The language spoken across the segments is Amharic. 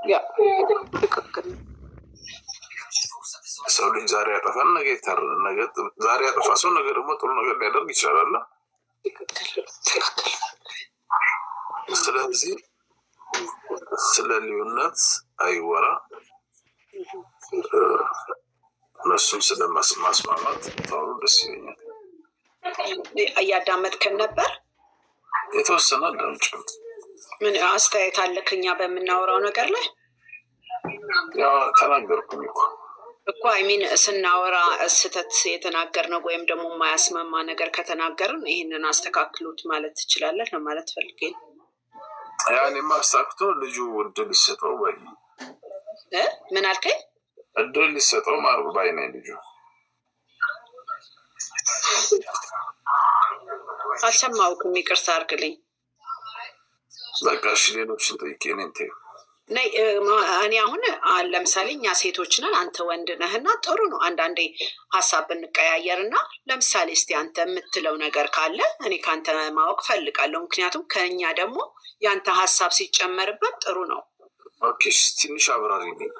ያ ትክክል ሰው ልጅ ዛሬ ያጠፋል ነገ ይታረል ነገ ዛሬ ያጠፋ ሰው ነገ ደግሞ ጥሩ ነገር ሊያደርግ ይችላል ስለዚህ ስለ ልዩነት አይወራ እነሱም ስለማስማማት ታወሩ ደስ ይለኛል እያዳመጥከን ነበር የተወሰነ አዳምጭ ምን አስተያየት አለክ እኛ በምናወራው ነገር ላይ ያው ተናገርኩኝ እኮ አይሚን ስናወራ ስህተት የተናገርነው ወይም ደግሞ የማያስማማ ነገር ከተናገርን ይሄንን አስተካክሉት ማለት ትችላለህ ለማለት ፈልጌ ያኔ ማስተካክቶ ልጁ እድል ይሰጠው ወይ ምን አልከኝ እድል ይሰጠው ማርብ ባይ ነኝ ልጁ አልሰማሁም ይቅርታ አድርግልኝ በቃ እሺ ሌሎችን ጠይቄ ነኝ እኔ አሁን ለምሳሌ እኛ ሴቶች ነን አንተ ወንድ ነህና ጥሩ ነው አንዳንዴ ሀሳብ ብንቀያየርና ለምሳሌ እስቲ አንተ የምትለው ነገር ካለ እኔ ካንተ ማወቅ ፈልጋለሁ ምክንያቱም ከኛ ደግሞ ያንተ ሀሳብ ሲጨመርበት ጥሩ ነው ኦኬ ትንሽ አብራሪልኝ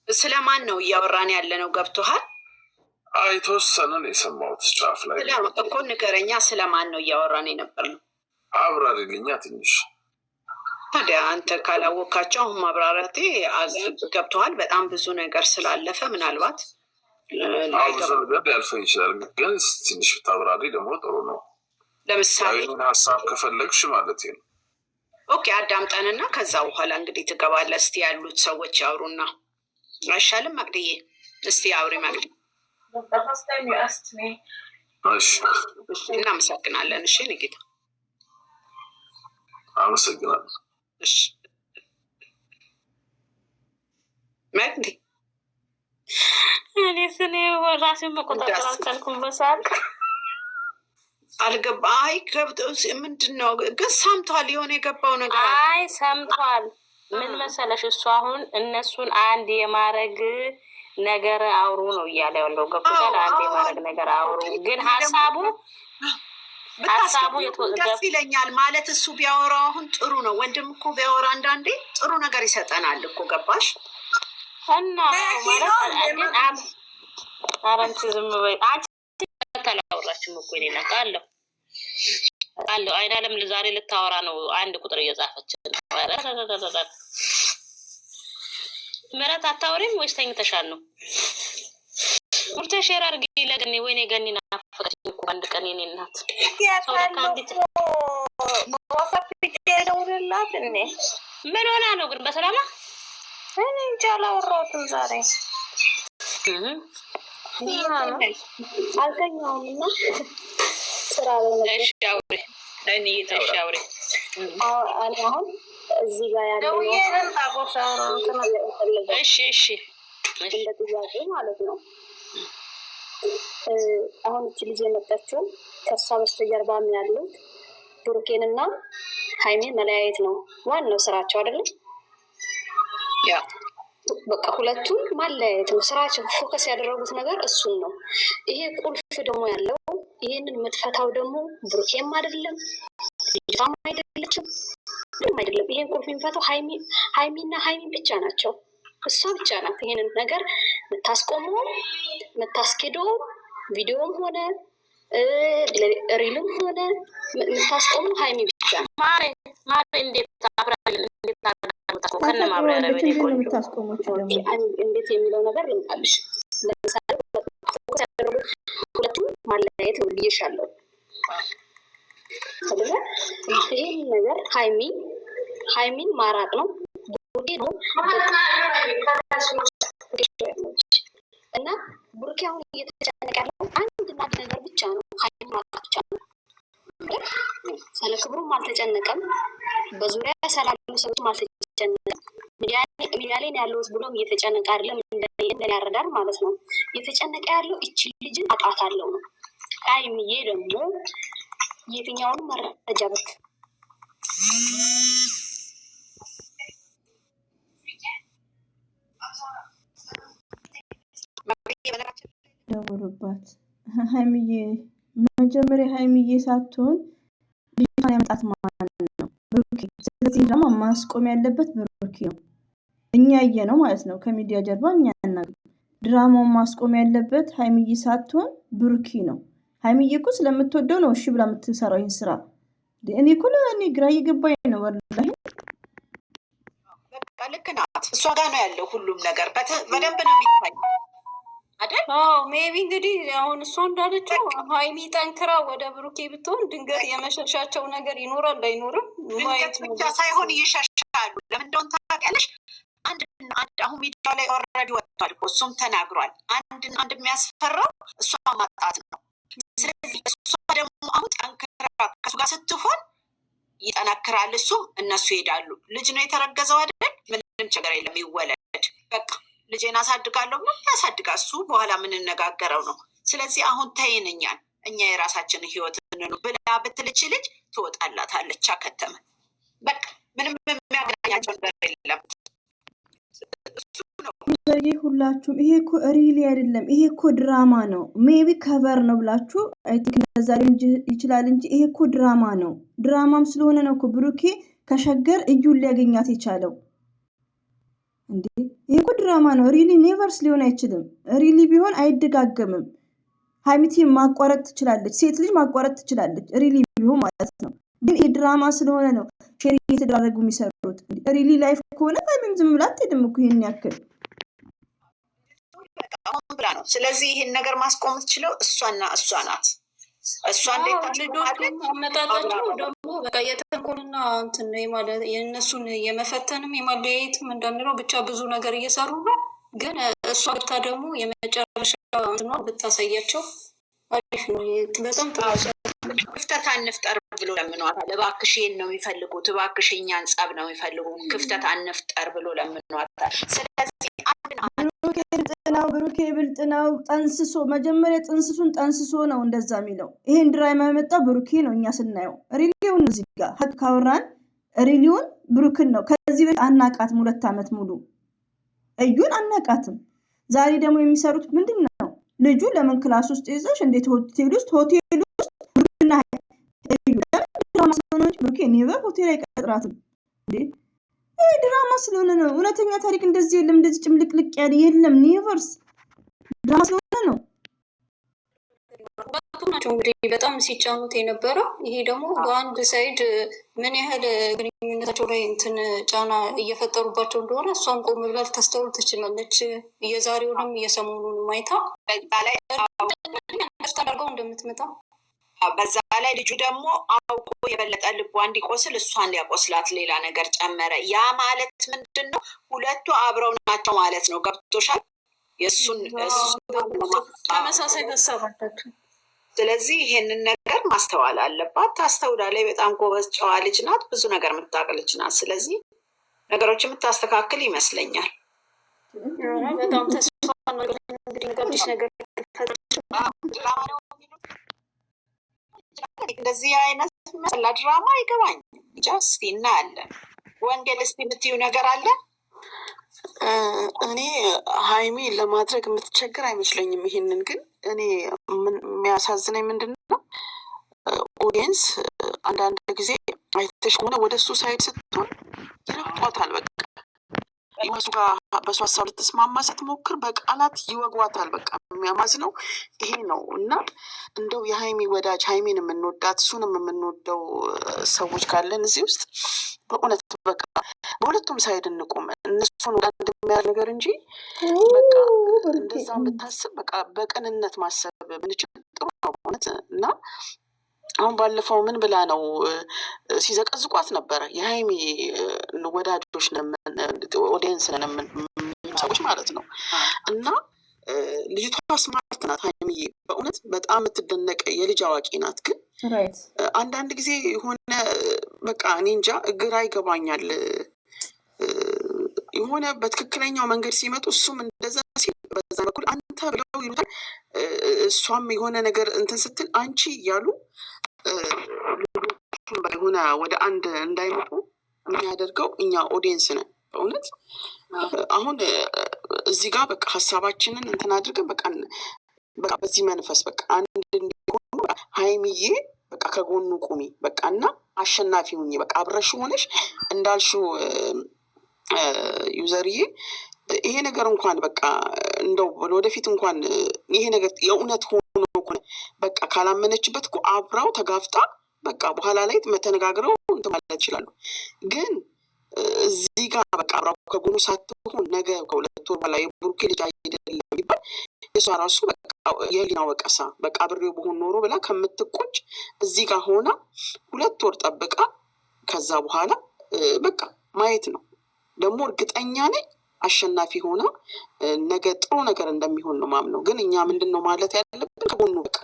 ስለማን ነው እያወራን ያለነው ገብቶሃል አይተወሰነ ነው የሰማሁት ጫፍ ላይ እኮ ንገረኛ ስለማን ነው እያወራን የነበርነው አብራሪልኛ ትንሽ ታዲያ አንተ ካላወቃቸው አሁን ማብራራቴ ገብቶሃል በጣም ብዙ ነገር ስላለፈ ምናልባት ብዙ ነገር ያልፈው ይችላል ግን ትንሽ ብታብራሪ ደግሞ ጥሩ ነው ለምሳሌ ሀሳብ ከፈለግሽ ማለት ነው ኦኬ አዳምጠንና ከዛ በኋላ እንግዲህ ትገባለህ እስቲ ያሉት ሰዎች ያውሩና አይሻልም መቅድዬ እስቲ አውሪ መቅድ እሺ እናመሰግናለን እሺ ንጌታ አመሰግናለሁ እሺ መቅዲ እኔ ስኔ ራሴን መቆጣጠር አልቻልኩም በሳቅ አልገባ አይ ገብተው ምንድነው ግን ሰምቷል የሆነ የገባው ነገር አይ ሰምቷል ምን መሰለሽ እሱ አሁን እነሱን አንድ የማረግ ነገር አውሩ ነው እያለ ያለው ገብቶሻል አንድ የማረግ ነገር አውሩ ግን ሀሳቡ ደስ ይለኛል ማለት እሱ ቢያወራው አሁን ጥሩ ነው ወንድም እኮ ቢያወራ አንዳንዴ ጥሩ ነገር ይሰጠናል እኮ ገባሽ እና ማለት ግን አራንቺ ዝም በይ አንቺ ተላውራችሁ እኮ እኔ ነቃለሁ አለው አይናለም ለዛሬ ልታወራ ነው አንድ ቁጥር እየጻፈች ነው ምራት አታወሪም ወይስ ተኝተሻል ነው ወርተ ሼር አድርጊ ለገኒ ወይኔ ገኒና አፈቀችኝ እኮ አንድ ቀን የኔ እናት ደውልላት እኔ ምን ሆና ነው ግን በሰላም እኔ እንጃ አላወራሁትም ዛሬ አልተኛውምና ስራ ላይ እሺ አውሪ እኔ ተሻውሪ አሁን እዚህ ጋር ያለው እሺ እንደ ጥያቄ ማለት ነው አሁን እቺ ልጅ የመጣችው ከሷ በስተጀርባ ምን ያለው ብሩኬንና ሃይሚን መለያየት ነው ዋናው ስራቸው አይደለም ያ በቃ ሁለቱም ማለያየት ነው ስራቸው ፎከስ ያደረጉት ነገር እሱን ነው ይሄ ቁልፍ ደግሞ ያለው ይሄንን መጥፈታው ደግሞ ብሩኬም አይደለም ዲፋም አይደለም ይሄን ቁልፍ የሚፈታው ሃይሚና ሃይሚ ብቻ ናቸው እሷ ብቻ ናት ይሄንን ነገር የምታስቆመው የምታስኬደው ቪዲዮም ሆነ ሪልም ሆነ የምታስቆመው ሃይሚ ብቻ ማሬ እንዴት ታብራሪልኝ ከነ ማብራሪያ በኔ እንዴት የሚለው ነገር ልምጣልሽ ለምሳሌ ሁለቱም ማለያየት ነው ብዬሻለሁ ስለዚህ ይሄን ነገር ሃይሚን ማራቅ ነው ቡርኬ ነው እና ቡርኬ አሁን እየተጨነቀ ያለው አንድና ነገር ብቻ ነው ሃይሚን ማራቅ ብቻ ነው ስለ ክብሩም አልተጨነቀም በዙሪያ ሰላም ሰዎች አልተጨነቀም ሚዲያ ላይ ያለው ብሎም እየተጨነቀ አይደለም እንደኔ ያረዳል ማለት ነው እየተጨነቀ ያለው እቺ ልጅን አጣታለሁ ነው ሃይሚዬ ደግሞ የትኛውን መረጃ በት ደውሩባት ሃይሚዬ መጀመሪያ ሃይሚዬ ሳትሆን ልጅቷን ያመጣት ማን ነው ብሩኬ ስለዚህ ደግሞ ማስቆም ያለበት ብሩኬ ነው እኛ ያየነው ማለት ነው። ከሚዲያ ጀርባ እኛ ያናገር ድራማውን ማስቆም ያለበት ሀይሚዬ ሳትሆን ብሩኬ ነው። ሀይሚዬ እኮ ስለምትወደው ነው እሺ ብላ የምትሰራው ይህን ስራ። እኔ እኮ ለእኔ ግራ እየገባኝ ነው ወላሂ። በቃ ልክ ናት። እሷ ጋር ነው ያለው ሁሉም ነገር በደንብ ነው የሚታይ አይደል? ሜቢ እንግዲህ አሁን እሷ እንዳለችው ሀይሚ ጠንክራ ወደ ብሩኬ ብትሆን ድንገት የመሸሻቸው ነገር ይኖራል አይኖርም ድንገት ብቻ ሳይሆን ይሸሻሉ። ለምን እንደሆነ ታውቂያለሽ? አንድ አሁን ሚዲያ ላይ ኦልሬዲ ወጥቷል እኮ እሱም ተናግሯል። አንድ የሚያስፈራው እሷ ማጣት ነው። ስለዚህ እሷ ደግሞ አሁን ጠንክራ ከሱ ጋር ስትሆን ይጠናክራል፣ እሱም እነሱ ይሄዳሉ። ልጅ ነው የተረገዘው አይደል? ምንም ችግር የለም ይወለድ በቃ ልጄን አሳድጋለሁ ብሎ ያሳድጋ። እሱ በኋላ የምንነጋገረው ነው። ስለዚህ አሁን ተይንኛል እኛ የራሳችንን ህይወት እንኑ ብላ ብትልች ልጅ ትወጣላታለች። አከተመ በቃ ምንም የሚያገናኛቸው ነገር የለም። ሁላችሁም ይሄ እኮ ሪሊ አይደለም፣ ይሄ እኮ ድራማ ነው። ሜቢ ከቨር ነው ብላችሁ እንደዛ ይችላል እንጂ ይሄ እኮ ድራማ ነው። ድራማም ስለሆነ ነው እኮ ብሩኬ ከሸገር እዩን ሊያገኛት የቻለው እንዴ። ይሄ እኮ ድራማ ነው። ሪሊ ኔቨርስ ሊሆን አይችልም። ሪሊ ቢሆን አይደጋገምም። ሀይሚቲ ማቋረጥ ትችላለች፣ ሴት ልጅ ማቋረጥ ትችላለች፣ ሪሊ ቢሆን ማለት ነው። ግን ይሄ ድራማ ስለሆነ ነው ሼር እየተደራረጉ የሚሰሩት። ሪሊ ላይፍ ከሆነ ሀይሚም ዝም ብላ አትሄድም እኮ ይሄን ያክል ብላ ነው። ስለዚህ ይህን ነገር ማስቆም ትችለው እሷና እሷ ናት። እሷ አመጣጣቸው ደግሞ በቃ የተንኮልና እንትን ማለት የእነሱን የመፈተንም የማለያየትም እንዳንለው ብቻ ብዙ ነገር እየሰሩ ነው። ግን እሷ ብታ ደግሞ የመጨረሻ ብታሳያቸው አሪፍ ነው። በጣም ክፍተት አንፍጠር ብሎ ለምኗታል። እባክሽ ይሄን ነው የሚፈልጉት፣ እባክሽ እኛን ጸብ ነው የሚፈልጉ፣ ክፍተት አንፍጠር ብሎ ለምኗታል። ስለዚህ ብሩኬ ብልጥ ነው። ጠንስሶ መጀመሪያ ጥንስሱን ጠንስሶ ነው እንደዛ የሚለው። ይሄን ድራማ የመጣው ብሩኬ ነው። እኛ ስናየው ሪሊውን እዚህ ጋር ሀቅ ካወራን ሪሊውን ብሩክን ነው። ከዚህ በፊት አናቃትም፣ 2 ዓመት ሙሉ እዩን አናቃትም። ዛሬ ደግሞ የሚሰሩት ምንድን ነው? ልጁ ለምን ክላስ ውስጥ ይዘሽ እንዴት ሆቴል ውስጥ ብሩክና እዩ ድራማ ስለሆነ እንጂ ብሩኬ ኔቨር ሆቴል አይቀጥራትም እንዴ። ይህ ድራማ ስለሆነ ነው። እውነተኛ ታሪክ እንደዚህ የለም። እንደዚህ ጭምልቅልቅ ያለ የለም። ኔቨርስ ድራማ ስለሆነ ነው። ናቸው እንግዲህ በጣም ሲጫኑት የነበረው። ይሄ ደግሞ በአንድ ሳይድ ምን ያህል ግንኙነታቸው ላይ እንትን ጫና እየፈጠሩባቸው እንደሆነ እሷን ቆም ብላ ልታስተውል ትችላለች። የዛሬውንም የሰሞኑንም አይታ አድርገው እንደምትመጣ በዛ ላይ ልጁ ደግሞ አውቆ የበለጠ ልቧ እንዲቆስል እሷን ሊያቆስላት ሌላ ነገር ጨመረ። ያ ማለት ምንድን ነው? ሁለቱ አብረው ናቸው ማለት ነው። ገብቶሻል? የእሱን ተመሳሳይ ሀሳብ አላቸው። ስለዚህ ይሄንን ነገር ማስተዋል አለባት። ታስተውላ ላይ በጣም ጎበዝ ጨዋ ልጅ ናት። ብዙ ነገር የምታውቅ ልጅ ናት። ስለዚህ ነገሮች የምታስተካክል ይመስለኛል። በጣም ተስፋ እንግዲህ ነገር እንደዚህ አይነት መሰላ ድራማ አይገባኝ። ጃስቲ እናያለን። ወንጌል እስቲ የምትዩ ነገር አለ? እኔ ሀይሚ ለማድረግ የምትቸግር አይመስለኝም። ይሄንን ግን እኔ የሚያሳዝነኝ ምንድን ነው ኦዲየንስ አንዳንድ ጊዜ አይተሽ ከሆነ ወደ እሱ ሳይድ ስትሆን ይረግጧታል። በቃ እሱ ጋር በሱ ሀሳብ ልትስማማ ስትሞክር በቃላት ይወጓታል። በቃ የሚያማዝነው ይሄ ነው። እና እንደው የሀይሚ ወዳጅ ሀይሚን የምንወዳት እሱንም የምንወደው ሰዎች ካለን እዚህ ውስጥ በእውነት በቃ በሁለቱም ሳይድ እንቁም። እነሱን ወደ አንድ የሚያደርግ ነገር እንጂ በቃ እንደዛ ብታስብ በቃ በቅንነት ማሰብ ብንችል ጥሩ ነው በእውነት። እና አሁን ባለፈው ምን ብላ ነው ሲዘቀዝቋት ነበረ የሀይሚ ወዳጆች ኦዲየንስ ነን ሰዎች ማለት ነው። እና ልጅቷ ስማርት ናት ሀይሚዬ፣ በእውነት በጣም የምትደነቅ የልጅ አዋቂ ናት። ግን አንዳንድ ጊዜ የሆነ በቃ እኔ እንጃ ግራ ይገባኛል። የሆነ በትክክለኛው መንገድ ሲመጡ እሱም እንደዛ ሲል በዛ በኩል አንተ ብለው ይሉታል። እሷም የሆነ ነገር እንትን ስትል አንቺ እያሉ የሆነ ወደ አንድ እንዳይመጡ የሚያደርገው እኛ ኦዲየንስ ነን በእውነት። አሁን እዚህ ጋር በቃ ሀሳባችንን እንትን አድርገን በቃ በዚህ መንፈስ በቃ አንድ እንዲሆኑ ሀይሚዬ በቃ ከጎኑ ቁሚ በቃ እና አሸናፊ ሁኚ በቃ አብረሽ ሆነሽ እንዳልሽው ዩዘርዬ ይሄ ነገር እንኳን በቃ እንደው ወደፊት እንኳን ይሄ ነገር የእውነት ሆኖ በቃ ካላመነችበት እኮ አብራው ተጋፍጣ በቃ በኋላ ላይ ተነጋግረው እንትን ማለት ይችላሉ። ግን እዚህ ጋር በቃ አብራው ከጎኑ ሳትሆን ነገ ከ2 ወር በኋላ የብሩኬ ልጅ አይደለም ይባል እሷ ራሱ በቃ የህሊና ወቀሳ በቃ አብሬው በሆን ኖሮ ብላ ከምትቆጭ እዚህ ጋር ሆና 2 ወር ጠብቃ ከዛ በኋላ በቃ ማየት ነው። ደግሞ እርግጠኛ ነኝ አሸናፊ ሆና ነገ ጥሩ ነገር እንደሚሆን ነው ማምነው። ግን እኛ ምንድነው ማለት ያለብን ከጎኑ በቃ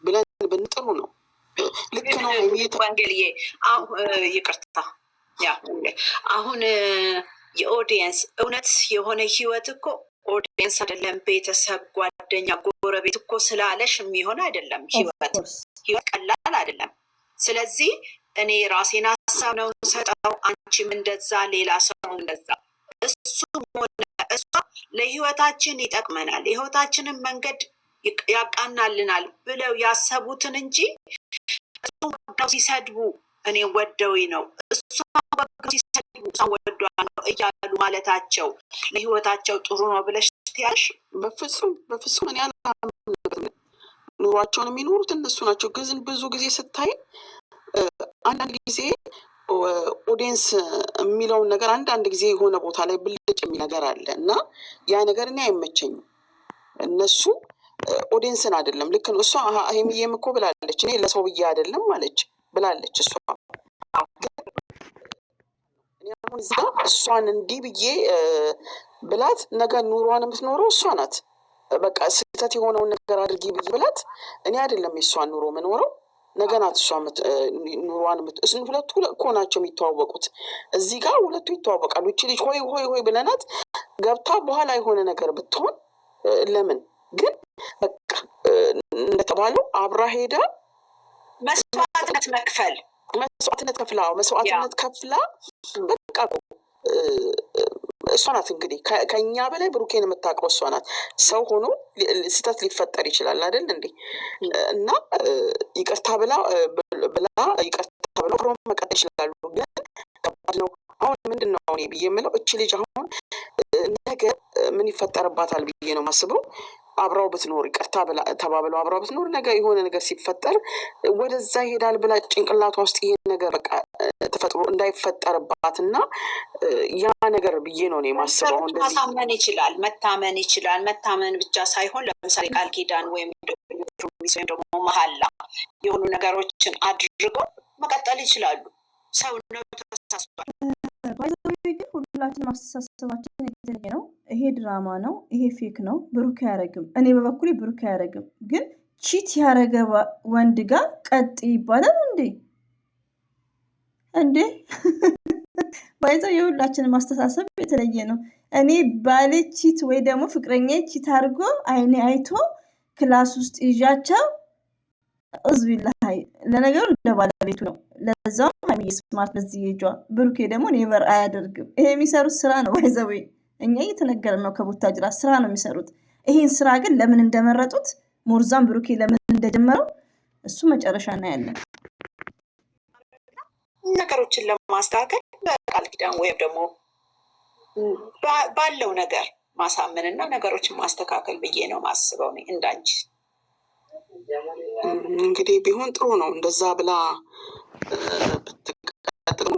ብለን ብንጥሩ ነው። ልክ ነው ወንጌልዬ። ይቅርታ አሁን የኦዲየንስ እውነት የሆነ ህይወት እኮ ኦዲየንስ አይደለም ቤተሰብ፣ ጓደኛ፣ ጎረቤት እኮ ስላለሽ የሚሆን አይደለም። ህይወት ቀላል አይደለም። ስለዚህ እኔ ራሴን ሀሳብ ነው ሰጠው፣ አንቺም እንደዛ፣ ሌላ ሰው እንደዛ፣ እሱም ሆነ እሷ ለህይወታችን ይጠቅመናል፣ የህይወታችንን መንገድ ያቃናልናል ብለው ያሰቡትን እንጂ ሲሰድቡ እኔ ወደውኝ ነው እሷ ሲሰድቡ እሷ ወዷ ነው እያሉ ማለታቸው ለህይወታቸው ጥሩ ነው ብለሽ ትያለሽ? በፍጹም እኔ አላምንበትም። ኑሯቸውን የሚኖሩት እነሱ ናቸው። ግን ብዙ ጊዜ ስታይ አንዳንድ ጊዜ ኦዲየንስ የሚለውን ነገር አንዳንድ ጊዜ የሆነ ቦታ ላይ ብልጭ የሚል ነገር አለ እና ያ ነገር እኔ አይመቸኝም። እነሱ ኦዲየንስን አይደለም። ልክ ነው። እሷ ሀይሚዬም እኮ ብላለች እኔ ለሰው ብዬ አይደለም ማለች ብላለች። እሷ አሁን እዛ እሷን እንዲህ ብዬ ብላት ነገ ኑሯን የምትኖረው እሷ ናት። በቃ ስህተት የሆነውን ነገር አድርጊ ብዬ ብላት እኔ አይደለም የእሷን ኑሮ የምኖረው ነገ ናት እሷ ኑሯን ሁለቱ እኮ ናቸው የሚተዋወቁት። እዚህ ጋር ሁለቱ ይተዋወቃሉ። እቺ ልጅ ሆይ ሆይ ሆይ ብለናት ገብታ በኋላ የሆነ ነገር ብትሆን ለምን ግን በቃ እንደተባለው አብራ ሄዳ መስዋዕትነት ከፍላ በቃ እሷ ናት እንግዲህ ከኛ በላይ ብሩኬን የምታውቀው እሷ ናት። ሰው ሆኖ ስህተት ሊፈጠር ይችላል አይደል እንዴ? እና ይቅርታ ብላ ይቅርታ ብላ ፕሮም መቀጠል ይችላሉ። ግን ከባድ ነው። አሁን ምንድን ነው እኔ ብዬ የምለው እቺ ልጅ አሁን ነገ ምን ይፈጠርባታል ብዬ ነው ማስበው። አብራው ብትኖር ይቅርታ ተባብለው አብራው ብትኖር ነገ የሆነ ነገር ሲፈጠር ወደዛ ይሄዳል ብላ ጭንቅላቷ ውስጥ ይሄን ነገር በቃ ተፈጥሮ እንዳይፈጠርባትና ያ ነገር ብዬ ነው እኔ ማስበው። ማሳመን ይችላል፣ መታመን ይችላል። መታመን ብቻ ሳይሆን ለምሳሌ ቃል ኪዳን ወይም ደግሞ መሀላ የሆኑ ነገሮችን አድርገው መቀጠል ይችላሉ። ሰው ነው ተሳስቷል። ሁላችን ማስተሳሰባችን የተለየ ነው። ይሄ ድራማ ነው፣ ይሄ ፌክ ነው። ብሩክ አያረግም። እኔ በበኩሌ ብሩክ አያረግም። ግን ቺት ያረገ ወንድ ጋር ቀጥ ይባላል እንዴ? ባይዘው የሁላችን ማስተሳሰብ የተለየ ነው። እኔ ባሌ ቺት ወይ ደግሞ ፍቅረኛ ቺት አድርጎ አይኔ አይቶ ክላስ ውስጥ ይዣቸው እዝቢላሂ ለነገሩ እንደ ባለቤቱ ነው። ለዛው ሀይሚዬ ስማርት በዚህ ሄጇ። ብሩኬ ደግሞ ኔቨር አያደርግም። ይሄ የሚሰሩት ስራ ነው። ባይዘው እኛ እየተነገረን ነው። ከቡታጅራ ስራ ነው የሚሰሩት። ይሄን ስራ ግን ለምን እንደመረጡት ሞርዛን ብሩኬ ለምን እንደጀመረው እሱ መጨረሻ እናያለን። ነገሮችን ለማስተካከል በቃል ኪዳን ወይም ደግሞ ባለው ነገር ማሳመንና ነገሮችን ማስተካከል ብዬ ነው ማስበው ነው እንዳንቺ። እንግዲህ ቢሆን ጥሩ ነው። እንደዛ ብላ ብትቀጥል